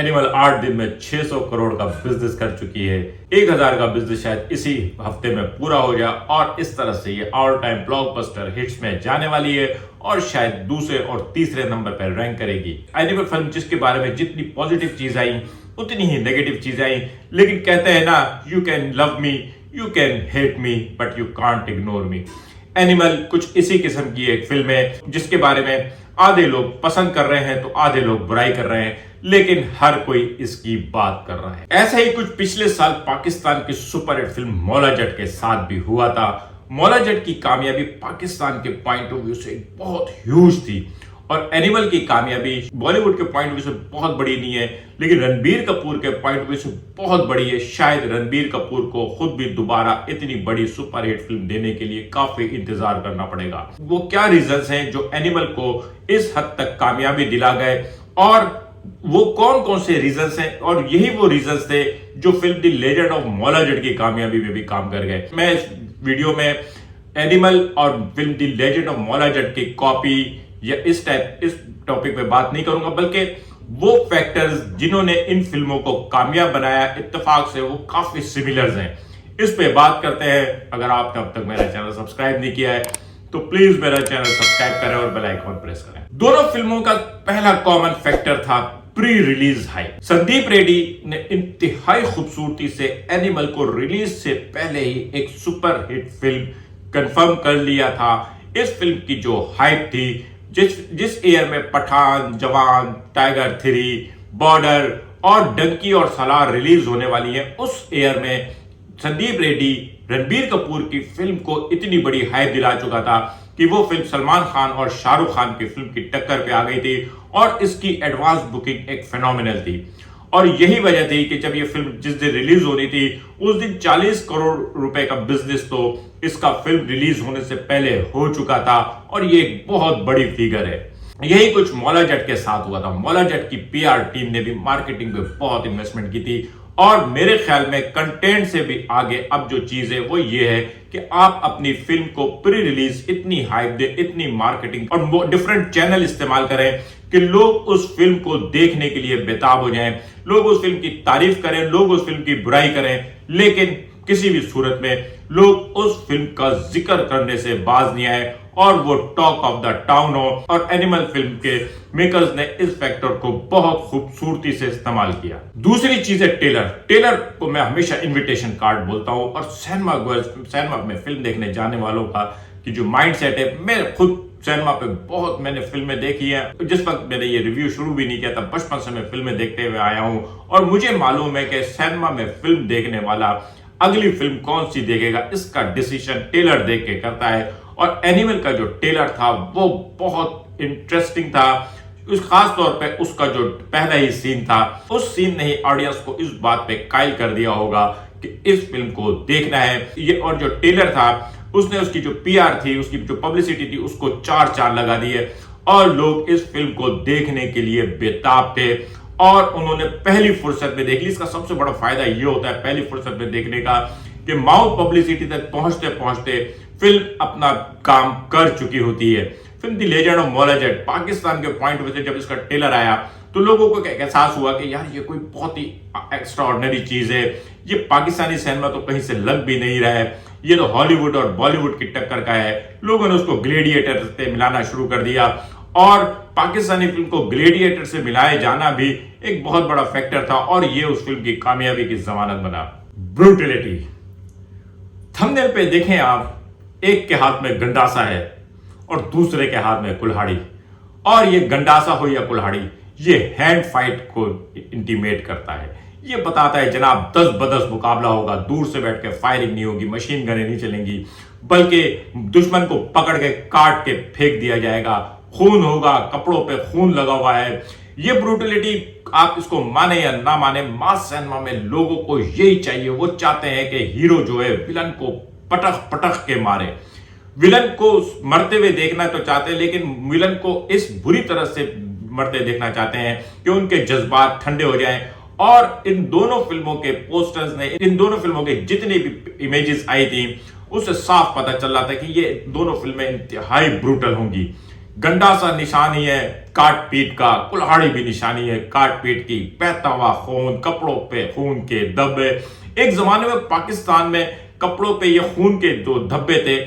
Animal 8 दिन में 600 करोड़ का बिजनेस कर चुकी है। 1000 का बिजनेस शायद इसी हफ्ते में पूरा हो जाए और इस तरह से ये ऑल टाइम ब्लॉकबस्टर हिट्स में जाने वाली है और शायद दूसरे और तीसरे नंबर पर रैंक करेगी। एनिमल फिल्म जिसके बारे में जितनी पॉजिटिव चीज आई उतनी ही नेगेटिव चीज आई, लेकिन कहते हैं ना, you can love me, you can hate me, but you can't ignore me. Animal कुछ इसी किस्म की एक फिल्म है जिसके बारे में आधे लोग पसंद कर रहे हैं तो आधे लोग बुराई कर रहे हैं, लेकिन हर कोई इसकी बात कर रहा है। ऐसा ही कुछ पिछले साल पाकिस्तान की सुपरहिट फिल्म मौला जट के साथ भी हुआ था। मौला जट की कामयाबी पाकिस्तान के पॉइंट ऑफ व्यू से बहुत ह्यूज थी और एनिमल की कामयाबी बॉलीवुड के पॉइंट ऑफ व्यू से बहुत बड़ी नहीं है, लेकिन रणबीर कपूर के पॉइंट ऑफ व्यू से बहुत बड़ी है। शायद रणबीर कपूर को खुद भी दोबारा इतनी बड़ी सुपरहिट फिल्म देने के लिए काफी इंतजार करना पड़ेगा। वो क्या रीजंस हैं जो एनिमल को इस हद तक कामयाबी दिला गए और वो कौन कौन से रीजंस हैं, और यही वो रीजंस थे जो film the legend of Maula Jatt की कामयाबी में भी काम कर गए। मैं इस वीडियो में एनिमल और film the legend of Maula Jatt की कॉपी या इस टॉपिक पे बात नहीं करूंगा, बल्कि वो फैक्टर्स जिन्होंने इन फिल्मों को कामयाब बनाया इत्तेफाक से वो काफी सिमिलर्स हैं। इस पे बात करते हैं। अगर आपने अब तक मेरा चैनल सब्सक्राइब नहीं किया है तो प्लीज मेरा चैनल सब्सक्राइब करें और बेल आइकॉन प्रेस करें। दोनों फिल्मों का पहला कॉमन फैक्टर था pre release hype. Sandeep Reddy ने इंतहाई खूबसूरती से एनिमल को रिलीज से पहले ही एक सुपर हिट फिल्म कंफर्म कर लिया था। इस फिल्म की जो हाइप थी, जिस ईयर में पठान, जवान, टाइगर 3, बॉर्डर और डंकी और सलार रिलीज होने वाली है, उस ईयर में संदीप रेड्डी रणबीर कपूर की फिल्म को इतनी बड़ी हाइप दिला चुका था कि वो फिल्म सलमान खान और शाहरुख खान की फिल्म की टक्कर पे आ गई थी और इसकी एडवांस बुकिंग एक फेनोमिनल थी। और यही वजह थी कि जब ये फिल्म जिस दिन रिलीज होनी थी उस दिन 40 करोड़ रुपए का बिजनेस तो इसका फिल्म रिलीज होने से पहले हो चुका था और ये एक बहुत बड़ी फिगर है। यही कुछ मौला जट के साथ हुआ था। मौला जट की पीआर टीम ने भी मार्केटिंग पे बहुत इन्वेस्टमेंट की थी और मेरे ख्याल में कंटेंट से भी आगे अब जो चीज है वो ये है कि आप अपनी फिल्म को प्री रिलीज इतनी हाइप दे, इतनी मार्केटिंग और डिफरेंट चैनल इस्तेमाल करें कि लोग उस फिल्म को देखने के लिए बेताब हो जाएं, लोग उस फिल्म की तारीफ करें, लोग उस फिल्म की बुराई करें, लेकिन किसी भी सूरत में लोग उस फिल्म का जिक्र करने से बाज नहीं आए और वो टॉक ऑफ द टाउन हो। और एनिमल फिल्म के मेकर्स ने इस फैक्टर को बहुत खूबसूरती से इस्तेमाल किया। दूसरी चीज है टेलर। टेलर को मैं हमेशा इनविटेशन कार्ड बोलता हूं और सिनेमा में फिल्म देखने जाने वालों का कि जो माइंड सेट है, मैं खुद सिनेमा पे बहुत मैंने फिल्में देखी है। जिस वक्त मैंने ये रिव्यू शुरू भी नहीं किया था, बचपन से मैं फिल्में देखते हुए आया हूं और मुझे मालूम है कि सिनेमा में फिल्म देखने वाला अगली फिल्म कौन सी देखेगा इसका डिसीजन टेलर देख के करता है। और एनिमल का जो टेलर था वो बहुत इंटरेस्टिंग था। उस खास तौर पे उसका जो पहला ही सीन था, उस सीन ने ही ऑडियंस को इस बात पे कायल कर दिया होगा कि इस फिल्म को देखना है ये। और जो टेलर था उसने उसकी जो पीआर थी, उसकी जो पब्लिसिटी थी, उसको 4 लगा दिए और लोग इस फिल्म को देखने के लिए बेताब थे और उन्होंने पहली फुर्सत में देख ली। इसका सबसे बड़ा फायदा ये होता है पहली फुर्सत में देखने का कि माउथ पब्लिसिटी तक पहुंचते पहुंचते फिल्म अपना काम कर चुकी होती है। Film the legend of Maula Jatt Pakistan के पॉइंट ऑफ व्यू से जब इसका ट्रेलर आया तो लोगों को एक एहसास हुआ कि यार ये कोई बहुत ही एक्स्ट्रा ऑर्डिनरी चीज है, ये पाकिस्तानी सिनेमा तो कहीं से लग भी नहीं रहा है, ये तो हॉलीवुड और बॉलीवुड की टक्कर का है। लोगों ने उसको ग्लेडिएटर से मिलाना शुरू कर दिया और पाकिस्तानी फिल्म को ग्लेडिएटर से मिलाए जाना भी एक बहुत बड़ा फैक्टर था और ये उस फिल्म की कामयाबी की जमानत बना। ब्रूटलिटी। थंबनेल पे देखें आप, एक के हाथ में गंडासा है और दूसरे के हाथ में कुल्हाड़ी, और ये गंडासा हो या कुल्हाड़ी ये हैंड फाइट को इंटीमेट करता है। ये बताता है जनाब 10 बदस मुकाबला होगा, दूर से बैठ के फायरिंग नहीं होगी, मशीन गनें नहीं चलेंगी, बल्कि दुश्मन को पकड़ के काट के फेंक दिया जाएगा, खून होगा, कपड़ों पे खून लगा हुआ है। ये ब्रूटलिटी आप इसको माने या ना माने, मास सिनेमा में लोगों को यही चाहिए। वो चाहते हैं कि हीरो जो है विलन को पटक पटक के मारे। विलन को मरते हुए देखना तो चाहते हैं, लेकिन विलन को इस बुरी तरह से मरते देखना चाहते हैं कि उनके जज्बात ठंडे हो जाएं। और इन दोनों फिल्मों के पोस्टर्स ने, इन दोनों फिल्मों के जितनी भी इमेजेस आई थी उससे साफ पता चल रहा था कि ये दोनों फिल्में इंतहाई ब्रूटल होंगी। गंदा सा निशानी है काट पीट का, कुल्हाड़ी भी निशानी है काट पीट की, बहता हुआ खून, कपड़ों पे खून के धब्बे। एक जमाने में पाकिस्तान में कपड़ों पे ये खून के जो धब्बे थे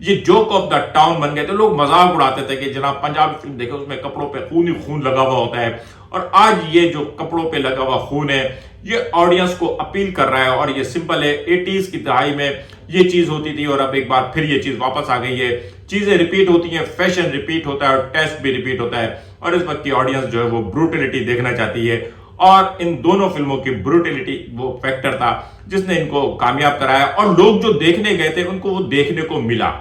ये जोक ऑफ द टाउन बन गए थे। लोग मजाक उड़ाते थे कि जनाब पंजाबी फिल्म देखे उसमें कपड़ों पे खून ही खून लगा हुआ होता है। और आज ये जो कपड़ों पे लगा हुआ खून है ये ऑडियंस को अपील कर रहा है। और ये सिंपल है, 80s की दहाई में ये चीज होती थी और अब एक बार फिर ये चीज वापस आ गई है। चीजें रिपीट होती हैं, फैशन रिपीट होता है और टेस्ट भी रिपीट होता है। और इस वक्त की ऑडियंस जो है वो ब्रूटलिटी देखना चाहती है और इन दोनों फिल्मों की ब्रूटलिटी वो फैक्टर था जिसने इनको कामयाब कराया। और लोग जो देखने गए थे उनको वो देखने को मिला।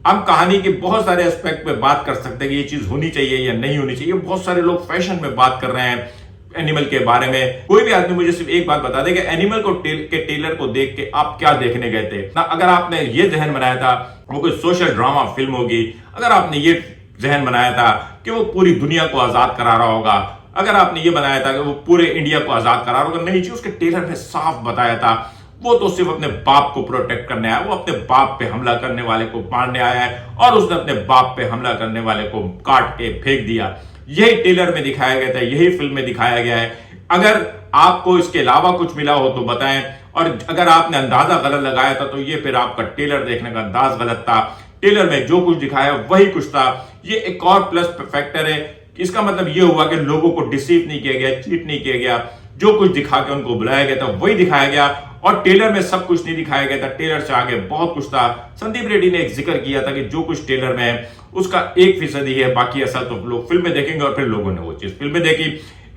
हम कहानी के बहुत सारे एस्पेक्ट पे बात कर सकते हैं कि ये चीज होनी चाहिए या नहीं होनी चाहिए। बहुत सारे लोग फैशन में बात कर रहे हैं एनिमल के बारे में। कोई भी आदमी मुझे सिर्फ एक बात बता दे कि एनिमल को के ट्रेलर को देख के आप क्या देखने गए थे ना। अगर आपने ये जहन बनाया था वो कोई सोशल ड्रामा फिल्म होगी, अगर आपने ये जहन बनाया था कि वो पूरी दुनिया को आजाद करा रहा होगा, अगर आपने ये बनाया था कि वो पूरे इंडिया को आजाद करा रहा होगा, नहीं जी, उसके ट्रेलर में साफ बताया था वो तो सिर्फ अपने बाप को प्रोटेक्ट करने आया, वो अपने बाप पे हमला करने वाले को मारने आया है और उसने अपने बाप पे हमला करने वाले को काट के फेंक दिया। यही ट्रेलर में दिखाया गया था, यही फिल्म में दिखाया गया है। अगर आपको इसके अलावा कुछ मिला हो तो बताएं, और अगर आपने अंदाजा गलत लगाया था तो ये फिर आपका ट्रेलर देखने का अंदाज गलत था। ट्रेलर में जो कुछ दिखाया वही कुछ था। ये एक और प्लस फैक्टर है। इसका मतलब ये हुआ कि लोगों को डिसीव नहीं किया गया, चीट नहीं किया गया। जो कुछ दिखा के उनको बुलाया गया था वही दिखाया गया और ट्रेलर में सब कुछ नहीं दिखाया गया था। ट्रेलर से आगे बहुत कुछ था। संदीप रेड्डी ने एक जिक्र किया था कि जो कुछ ट्रेलर में है उसका 1% ही है, बाकी असल तो लोग फिल्में देखेंगे। और फिर लोगों ने वो चीज फिल्में देखी।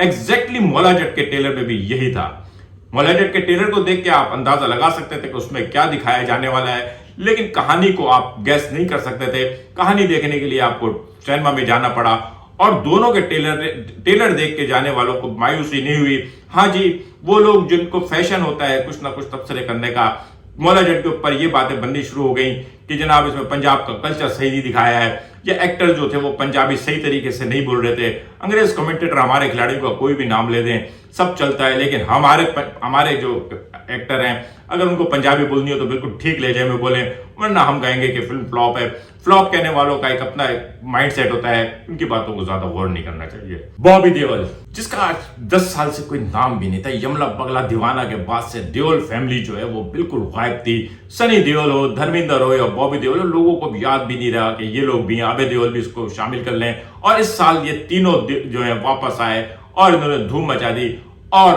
एग्जैक्टली मौला जट के ट्रेलर में भी यही था। मौला जट के ट्रेलर को देख के आप अंदाजा लगा सकते थे कि उसमें क्या दिखाया जाने वाला है, लेकिन कहानी को आप गैस नहीं कर सकते थे। कहानी देखने के लिए आपको सिनेमा में जाना पड़ा और दोनों के ट्रेलर देख के जाने वालों को मायूसी नहीं हुई। हाँ जी, वो लोग जिनको फैशन होता है कुछ ना कुछ तबसरे करने का, मौला जट के ऊपर ये बातें बननी शुरू हो गई कि जनाब इसमें पंजाब का कल्चर सही नहीं दिखाया है, ये एक्टर जो थे वो पंजाबी सही तरीके से नहीं बोल रहे थे। अंग्रेज कमेंटेटर हमारे खिलाड़ियों का कोई भी नाम ले दें सब चलता है, लेकिन हमारे जो एक्टर हैं अगर उनको पंजाबी बोलनी हो तो बिल्कुल ठीक लहजे में बोले, वरना हम कहेंगे कि फिल्म फ्लॉप है। फ्लॉप कहने वालों का एक अपना माइंड सेट होता है, उनकी बातों को ज्यादा गौर नहीं करना चाहिए। बॉबी देओल, जिसका 10 साल से कोई नाम भी नहीं था, यमला पगला दीवाना के बाद से देओल फैमिली जो है वो बिल्कुल गायब थी। सनी देओल हो, धर्मेंद्र हो या बॉबी देओल हो, लोगों को याद भी नहीं रहा कि ये लोग भी हैं। अबे देओल भी इसको शामिल कर लें। और इस साल ये तीनों जो है वापस आए और इन्होंने धूम मचा दी। और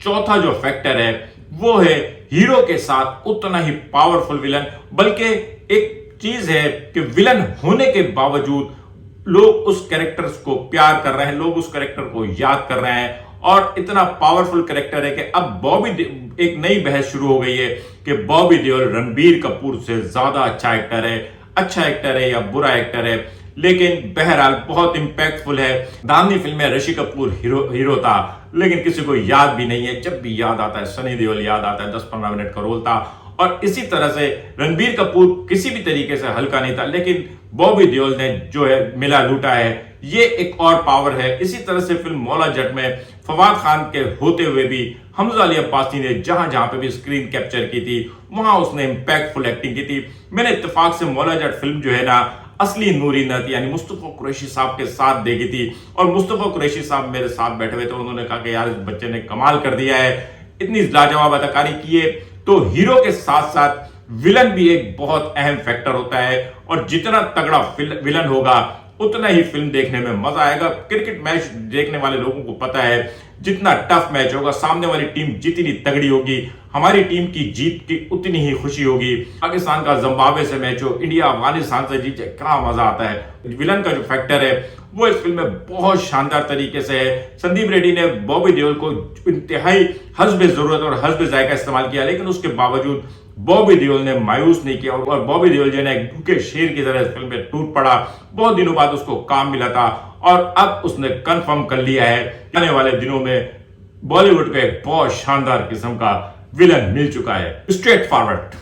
चौथा जो फैक्टर है वो है हीरो के साथ उतना ही पावरफुल विलन। बल्कि एक चीज है कि विलन होने के बावजूद लोग उस कैरेक्टर्स को प्यार कर रहे हैं, लोग उस कैरेक्टर को याद कर रहे हैं। और इतना पावरफुल कैरेक्टर है कि अब एक नई बहस शुरू हो गई है कि बॉबी देओल रणबीर कपूर से ज्यादा अच्छा एक्टर है या बुरा एक्टर है। लेकिन बहरहाल बहुत इंपैक्टफुल है। दानी फिल्म में ऋषि कपूर हीरो था, लेकिन किसी को याद भी नहीं है। जब भी याद आता है सनी देओल याद आता है, 10-15 मिनट का रोल था। और इसी तरह से रणबीर कपूर किसी भी तरीके से हल्का नहीं था, लेकिन बॉबी देओल ने जो है मिला लूटा है, ये एक और पावर है। इसी तरह से फिल्म मौला जट में फवाद खान के होते हुए भी हमजा अली अब्बासी ने जहां जहां पे भी स्क्रीन कैप्चर की थी वहां उसने इंपैक्टफुल एक्टिंग की थी। मैंने इत्तेफाक से मौला जट फिल्म जो है ना असली नूरी नत यानी मुस्तफा कुरैशी साहब के साथ देखी थी। और मुस्तफा कुरैशी साहब मेरे साथ बैठे हुए थे, उन्होंने कहा कि यार इस बच्चे ने कमाल कर दिया है, इतनी लाजवाब अदाकारी की है। तो हीरो के साथ साथ विलन भी एक बहुत अहम फैक्टर होता है और जितना तगड़ा विलन होगा उतना ही फिल्म देखने में मजा आएगा। क्रिकेट मैच देखने वाले लोगों को पता है जितना टफ मैच होगा, सामने वाली टीम जितनी तगड़ी होगी, हमारी टीम की जीत की उतनी ही खुशी होगी। पाकिस्तान का जिम्बाब्वे से मैच हो, इंडिया अफगानिस्तान से जीते, क्या मजा आता है। विलन का जो फैक्टर है वो इस फिल्म में बहुत शानदार तरीके से है। संदीप रेड्डी ने बॉबी देओल को इंतहाई हस्ब जरूरत और हस्ब जायका इस्तेमाल किया, लेकिन उसके बावजूद बॉबी देओल ने मायूस नहीं किया। और बॉबी देओल जो है एक भूखे शेर की तरह इस फिल्म में टूट पड़ा। बहुत दिनों बाद उसको काम मिला था और अब उसने कंफर्म कर लिया है आने वाले दिनों में बॉलीवुड का एक बहुत शानदार किस्म का विलन मिल चुका है। Straightforward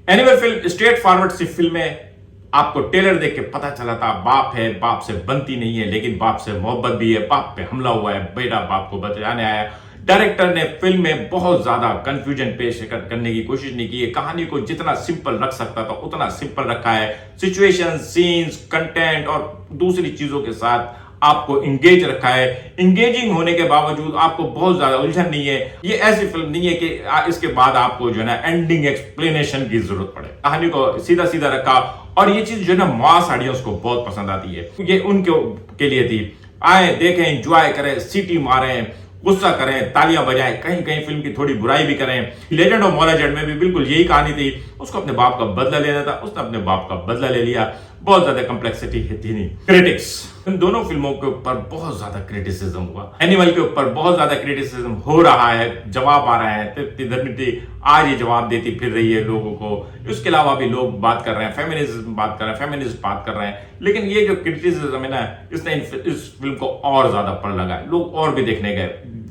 animal film straightforward सी फिल्म में आपको ट्रेलर देख के पता चला था बाप है, बाप से बनती नहीं है, लेकिन बाप से मोहब्बत भी है। बाप पे हमला हुआ है, बेटा बाप को बचाने आया। डायरेक्टर ने फिल्म में बहुत ज्यादा कंफ्यूजन पेश करने की कोशिश नहीं की है। कहानी को जितना सिंपल रख सकता था उतना सिंपल रखा है। सिचुएशन, सीन्स, कंटेंट और दूसरी चीजों के साथ आपको इंगेज रखा है। इंगेजिंग होने के बावजूद आपको बहुत ज्यादा उलझन नहीं है। ये ऐसी फिल्म नहीं है कि इसके बाद आपको जो है ना एंडिंग एक्सप्लेनेशन की जरूरत पड़े। कहानी को सीधा सीधा रखा और ये चीज जो है ना मास ऑडियंस को बहुत पसंद आती है। ये उनके के लिए थी। आए, देखें, एंजॉय करें, सीटी मारें, गुस्सा करें, तालियां बजाएं, कहीं कहीं फिल्म की थोड़ी बुराई भी करें। लेजेंड ऑफ मोलाजेड में भी बिल्कुल यही कहानी थी। उसको अपने बाप का बदला लेना था, उसने अपने बाप का बदला ले लिया। बहुत ज्यादा कॉम्प्लेक्सिटी थी नहीं। क्रिटिक्स, इन दोनों फिल्मों के ऊपर बहुत ज्यादा क्रिटिसिज्म हुआ। एनिमल के ऊपर बहुत ज्यादा क्रिटिसिज्म हो रहा है, जवाब आ रहा है। तृप्ति धर्मित्री आज ये जवाब देती फिर रही है लोगों को। इसके अलावा भी लोग बात कर रहे हैं, फेमिनिज्म बात कर रहे हैं, फेमिनिस्ट बात कर रहे हैं। लेकिन ये जो क्रिटिसिज्म है ना, इसने इस फिल्म को और ज्यादा पढ़ लगा है। लोग और भी देखने गए।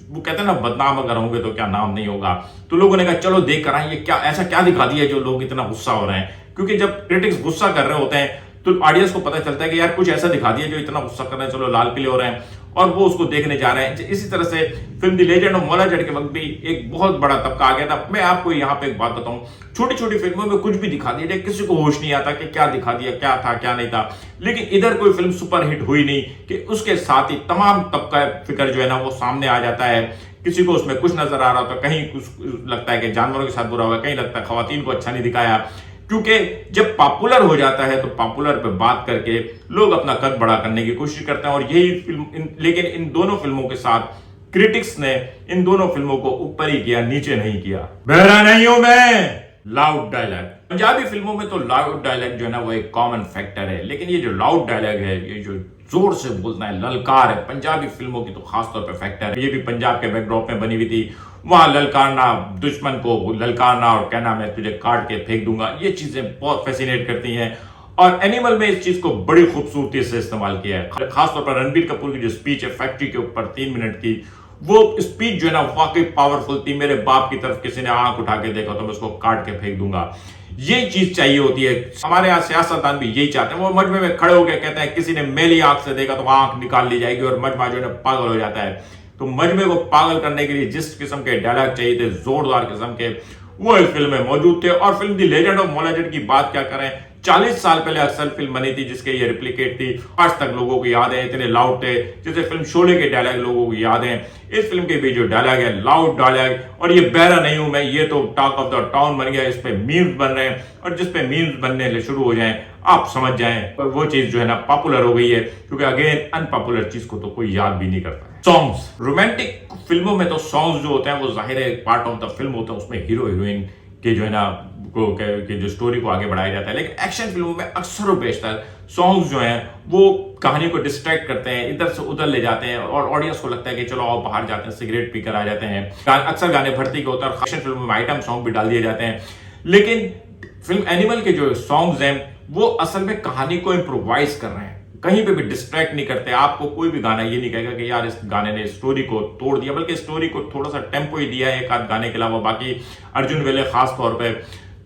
वो कहते हैं ना, बदनाम अगर होंगे तो क्या नाम नहीं होगा। तो लोगों ने कहा चलो देख कर आए, ये क्या ऐसा क्या दिखा दिया जो लोग इतना गुस्सा हो रहे हैं। क्योंकि जब क्रिटिक्स गुस्सा कर रहे होते हैं तो ऑडियंस को पता चलता है कि यार कुछ ऐसा दिखा दिया जो इतना गुस्सा कर रहे हैं, चलो लाल किले हो रहे हैं, और वो उसको देखने जा रहे हैं। इसी तरह से फिल्म द लेजेंड ऑफ मोलाजेड के वक्त भी एक बहुत बड़ा तबका आ गया था। मैं आपको यहाँ पे एक बात बताऊं, छोटी छोटी फिल्मों में कुछ भी दिखा दिया, किसी को होश नहीं आता कि क्या दिखा दिया, क्या था क्या नहीं था। लेकिन इधर कोई फिल्म सुपरहिट हुई नहीं कि उसके साथ ही तमाम तबका फिक्र जो है ना वो सामने आ जाता है। किसी को उसमें कुछ नजर आ रहा था, कहीं कुछ लगता है कि जानवरों के साथ बुरा हुआ, कहीं लगता है खवातीन को अच्छा नहीं दिखाया। क्योंकि जब पॉपुलर हो जाता है तो पॉपुलर पे बात करके लोग अपना कद बड़ा करने की कोशिश करते हैं। और यही फिल्म लेकिन इन दोनों फिल्मों के साथ क्रिटिक्स ने इन दोनों फिल्मों को ऊपर ही किया, नीचे नहीं किया। बहरा नहीं हूं मैं। लाउड डायलॉग, पंजाबी फिल्मों में तो लाउड डायलॉग जो है ना वो एक कॉमन फैक्टर है। लेकिन ये जो लाउड डायलॉग है, ये जो जोर से बोलना है, ललकार है, पंजाबी फिल्मों की तो खासतौर पर फैक्टर है। ये भी पंजाब के बैकड्रॉप में बनी हुई थी। वहां ललकारना, दुश्मन को ललकारना और कहना मैं तुझे काट के फेंक दूंगा, ये चीजें बहुत फैसिनेट करती हैं। और एनिमल में इस चीज को बड़ी खूबसूरती से इस्तेमाल किया है। खासतौर पर रणबीर कपूर की जो स्पीच है फैक्ट्री के ऊपर 3 मिनट की, वो स्पीच जो है ना वाकई पावरफुल थी। मेरे बाप की तरफ किसी ने आंख उठा के देखा तो मैं उसको काट के फेंक दूंगा। ये चीज चाहिए होती है। हमारे यहाँ सियासतदान भी यही चाहते हैं। वो मजमे में खड़े होकर कहते हैं किसी ने मेरी आंख से देखा तो आंख निकाल ली जाएगी और मजमा जो है पागल हो जाता है। तो मजमे को पागल करने के लिए जिस किस्म के डायलॉग चाहिए थे, जोरदार किस्म के, वो इस फिल्म में मौजूद थे। और फिल्म द लेजेंड ऑफ मोलाजेड की बात क्या करें, 40 साल पहले अक्सर फिल्म बनी थी जिसके ये रिप्लिकेट थी। आज तक लोगों को याद है, इतने लाउड थे। जैसे फिल्म शोले के डायलॉग लोगों को याद है, इस फिल्म के भी जो डायलॉग है लाउड डायलॉग। और ये बहरा नहीं हूं मैं, ये तो टॉक ऑफ द टाउन बन गया। इस पे मीम्स बन रहे हैं और जिस पे मीम्स बनने शुरू हो जाएं आप समझ जाएं वो चीज जो है ना पॉपुलर हो गई है। क्योंकि अगेन अनपॉपुलर चीज को तो कोई याद भी नहीं करता है। सॉन्ग्स, रोमांटिक फिल्मों में तो सॉन्ग्स जो होते हैं वो जाहिर है पार्ट ऑफ द फिल्म होता है। उसमें हीरो हीरोइन के जो है ना कि जो स्टोरी को आगे बढ़ाया जाता है। लेकिन एक्शन फिल्मों में अक्सर और बेशतर सॉन्ग्स जो हैं वो कहानी को डिस्ट्रैक्ट करते हैं, इधर से उधर ले जाते हैं और ऑडियंस को लगता है कि चलो आओ बाहर जाते हैं, सिगरेट पीकर आ जाते हैं। अक्सर गाने भर्ती के होते हैं और एक्शन फिल्मों में आइटम सॉन्ग भी डाल दिए जाते हैं। लेकिन फिल्म एनिमल के जो सॉन्ग्स हैं वो असल में कहानी को इम्प्रोवाइज कर रहे हैं, कहीं पे भी डिस्ट्रैक्ट नहीं करते। आपको कोई भी गाना ये नहीं कहेगा कि यार इस गाने ने स्टोरी को तोड़ दिया, बल्कि स्टोरी को थोड़ा सा टेम्पो ही दिया है एक आध गाने के अलावा। बाकी अर्जुन वेले खास तौर पे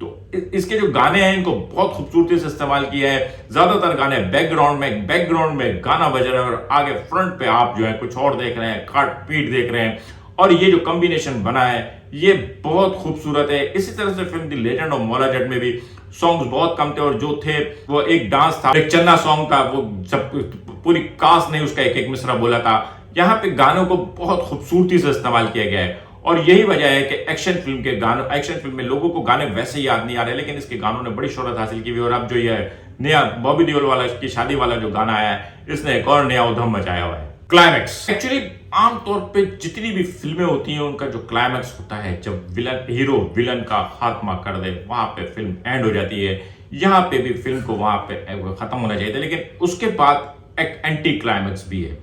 तो इसके जो गाने हैं इनको बहुत खूबसूरती से इस्तेमाल किया है। ज्यादातर गाने बैकग्राउंड में गाना बज रहा है और आगे फ्रंट पे आप जो है कुछ और देख रहे हैं, काट पीट देख रहे हैं। और ये जो कॉम्बिनेशन बना है ये बहुत खूबसूरत है। इसी तरह से फिल्म द लेजेंड ऑफ मोलाजेड में भी सॉन्ग्स बहुत कम थे और जो थे वो एक डांस था, एक चन्ना सॉन्ग था, वो सब पूरी कास्ट ने उसका एक एक मिसरा बोला था। यहाँ पे गानों को बहुत खूबसूरती से इस्तेमाल किया गया है और यही वजह है कि एक्शन फिल्म में लोगों को गाने वैसे याद नहीं आ रहे, लेकिन इसके गानों ने बड़ी शोहरत हासिल की हुई। और अब जो ये नया बॉबी देओल वाला की शादी वाला जो गाना आया है इसने एक और नया उधम मचाया हुआ है। क्लाइमैक्स, एक्चुअली आमतौर पे जितनी भी फिल्में होती हैं उनका जो क्लाइमैक्स होता है, जब हीरो विलन का खात्मा कर दे वहां पे फिल्म एंड हो जाती है। यहाँ पे भी फिल्म को वहां पे खत्म होना चाहिए था, लेकिन उसके बाद एक एंटी क्लाइमैक्स भी है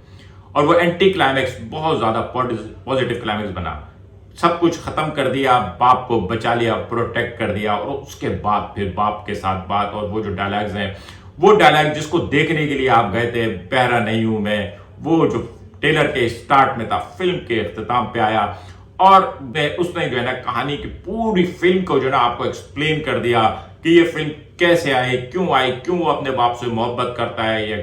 और वो एंटी क्लाइमैक्स बहुत ज्यादा पॉजिटिव क्लाइमैक्स बना। सब कुछ खत्म कर दिया, बाप को बचा लिया, प्रोटेक्ट कर दिया और उसके बाद फिर बाप के साथ बात। और वो जो डायलॉग्स हैं, वो डायलॉग जिसको देखने के लिए आप गए थे, बहरा नहीं हूं मैं, वो जो टेलर के स्टार्ट में था, फिल्म के इख्तिताम पे आया और उसने जो है ना कहानी की पूरी फिल्म को जो है ना आपको एक्सप्लेन कर दिया कि ये फिल्म कैसे आई, क्यों वो अपने बाप से मोहब्बत करता है या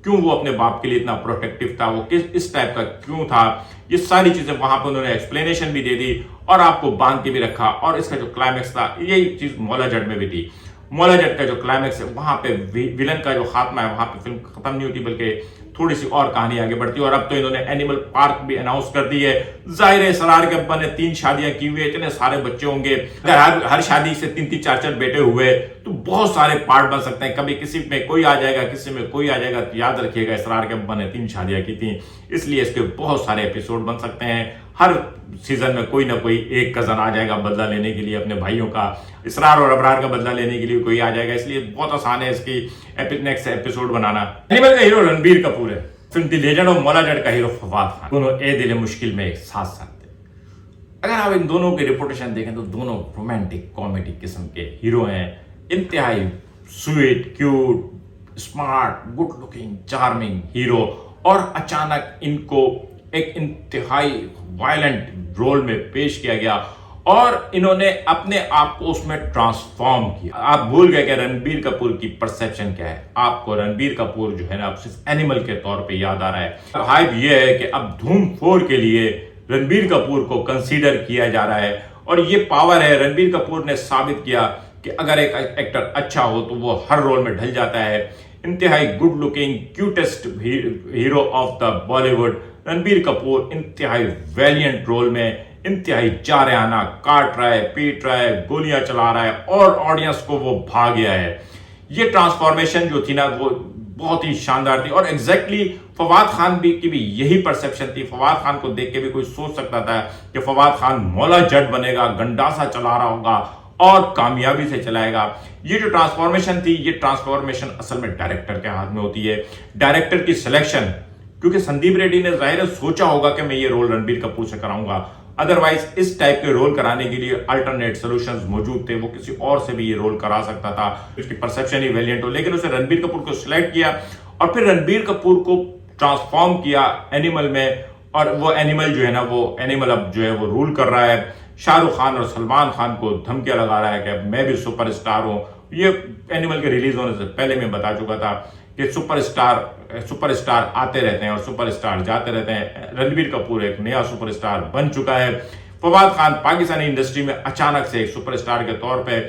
क्यों वो अपने बाप के लिए इतना प्रोटेक्टिव था, वो किस इस टाइप का क्यों था। ये सारी चीजें वहां पर उन्होंने एक्सप्लेनेशन भी दे दी और आपको बांध के भी रखा। और इसका जो क्लाइमैक्स था यही चीज मौला जट में भी थी। मौला जट का जो क्लाइमैक्स है वहां पे विलन का जो खात्मा है, वहां पे फिल्म खत्म नहीं होती बल्कि थोड़ी सी और कहानी आगे बढ़ती है। और अब तो इन्होंने एनिमल पार्क भी अनाउंस कर दी है। जाहिर है सरार के अब्बा ने 3 शादियां की हुई है, इतने सारे बच्चे होंगे, अगर हर शादी से 3-3 4-4 बेटे हुए तो बहुत सारे पार्ट बन सकते हैं। कभी किसी में कोई आ जाएगा, किसी में कोई आ जाएगा। तो याद रखिएगा इसरार के अब्बा ने 3 शादियां की थी, इसलिए इसके बहुत सारे एपिसोड बन सकते हैं। हर सीजन में कोई ना कोई एक कजन आ जाएगा बदला लेने के लिए अपने भाइयों का, इसरार और अबरार का बदला लेने के लिए कोई आ जाएगा। इसलिए बहुत आसान है इसकी नेक्स्ट एपिसोड बनाना। एनिमल का हीरो रणबीर कपूर है, film the legend of Maula Jatt का हीरो फवाद खान। दोनों ए दिल मुश्किल में साथ साथ थे। अगर आप इन दोनों की रिपोर्टेशन देखें तो दोनों रोमांटिक कॉमेडी किस्म के हीरो हैं। इंतहाई sweet, cute, smart, good looking, charming hero. और अचानक इनको एक इंतहाई वायलेंट रोल में पेश किया गया और इन्होंने अपने आप को उसमें ट्रांसफॉर्म किया। आप भूल गए कि रणबीर कपूर की परसेप्शन क्या है। आपको रणबीर कपूर जो है ना सिर्फ एनिमल के तौर पे याद आ रहा है। हाइप ये है कि अब धूम 4 के लिए रणबीर कपूर को कंसीडर किया जा रहा है और ये पावर है। रणबीर कपूर ने साबित किया कि अगर एक एक्टर अच्छा हो तो वो हर रोल में ढल जाता है। इंतहाई good looking, cutest hero of the Bollywood Ranbir Kapoor इंतहाई वैलियंट रोल में इंतहाई जारहाना काट रहा है, पीट रहा है, गोलियां चला रहा है और ऑडियंस को वो भा गया है। ये ट्रांसफॉर्मेशन जो थी ना वो बहुत ही शानदार थी। और एग्जैक्टली फवाद खान की भी यही परसेप्शन थी। फवाद खान को देख के भी कोई सोच सकता था कि फवाद खान मौला जट बनेगा, गंडासा चला रहा होगा और कामयाबी से चलाएगा। ये जो ट्रांसफॉर्मेशन थी, ये ट्रांसफॉर्मेशन असल में डायरेक्टर के हाथ में होती है। डायरेक्टर की सिलेक्शन, क्योंकि संदीप रेड्डी ने जाहिर सोचा होगा कि मैं ये रोल रणबीर कपूर से कराऊंगा, अदरवाइज इस टाइप के रोल कराने के लिए अल्टरनेट सॉल्यूशंस मौजूद थे। वो किसी और से भी ये रोल करा सकता था, उसकी परसेप्शन ही वेरिएंट हो, लेकिन उसे रणबीर कपूर को सिलेक्ट किया और फिर रणबीर कपूर को ट्रांसफॉर्म किया एनिमल में। और वो एनिमल जो है ना, वो एनिमल अब जो है वो रूल कर रहा है। शाहरुख खान और सलमान खान को धमकियां लगा रहा है कि मैं भी सुपरस्टार हूं। ये एनिमल के रिलीज होने से पहले मैं बता चुका था कि सुपरस्टार आते रहते हैं और सुपरस्टार जाते रहते हैं। रणबीर कपूर एक नया सुपरस्टार बन चुका है। फवाद खान पाकिस्तानी इंडस्ट्री में अचानक से एक सुपरस्टार के तौर पे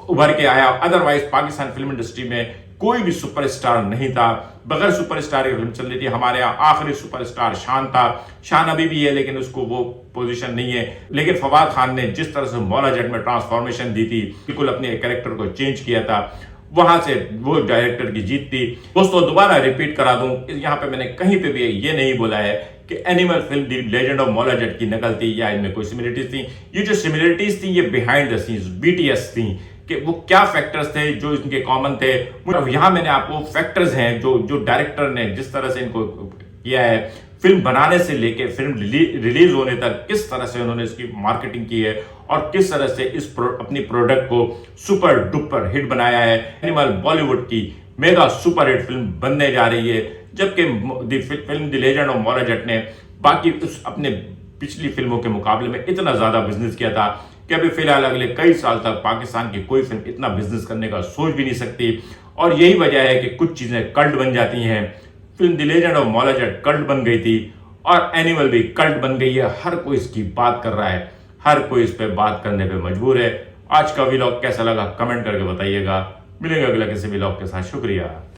उभर के आया। अदरवाइज पाकिस्तान फिल्म इंडस्ट्री में कोई भी सुपरस्टार नहीं था। बगैर सुपरस्टार की फिल्म चल रही थी। हमारे यहाँ आखिरी सुपरस्टार शान था। शान अभी भी है लेकिन उसको वो पोजीशन नहीं है। लेकिन फवाद खान ने जिस तरह से मौला जट में ट्रांसफॉर्मेशन दी थी, बिल्कुल अपने कैरेक्टर को चेंज किया था, वहां से वो डायरेक्टर की जीत थी। दोस्तों दोबारा रिपीट करा दूं, यहाँ पे मैंने कहीं पे भी ये नहीं बोला है कि animal film the legend of Maula Jatt की नकल थी या इनमें कोई सिमिलरिटीज थी। ये जो सिमिलरिटीज थी ये बिहाइंड द सीन्स बीटीएस थी कि वो क्या फैक्टर्स थे जो इनके कॉमन थे। यहाँ मैंने आपको फैक्टर्स हैं जो डायरेक्टर ने जिस तरह से इनको किया है, फिल्म बनाने से लेके फिल्म रिलीज होने तक किस तरह से उन्होंने इसकी मार्केटिंग की है और किस तरह से अपनी प्रोडक्ट को सुपर डुपर हिट बनाया है। एनिमल बॉलीवुड की मेगा सुपर हिट फिल्म बनने जा रही है, जबकि film the legend of Maula Jatt ने बाकी अपने पिछली फिल्मों के मुकाबले में इतना ज्यादा बिजनेस किया था कि अभी फिलहाल अगले कई साल तक पाकिस्तान की कोई फिल्म इतना बिजनेस करने का सोच भी नहीं सकती। और यही वजह है कि कुछ चीजें कल्ट बन जाती हैं। Film the legend of Maula Jatt cult बन गई थी और एनिमल भी कल्ट बन गई है। हर कोई इसकी बात कर रहा है, हर कोई इस पे बात करने पे मजबूर है। आज का व्लॉग कैसा लगा कमेंट करके बताइएगा। मिलेंगे अगला किसी व्लॉग के साथ। शुक्रिया।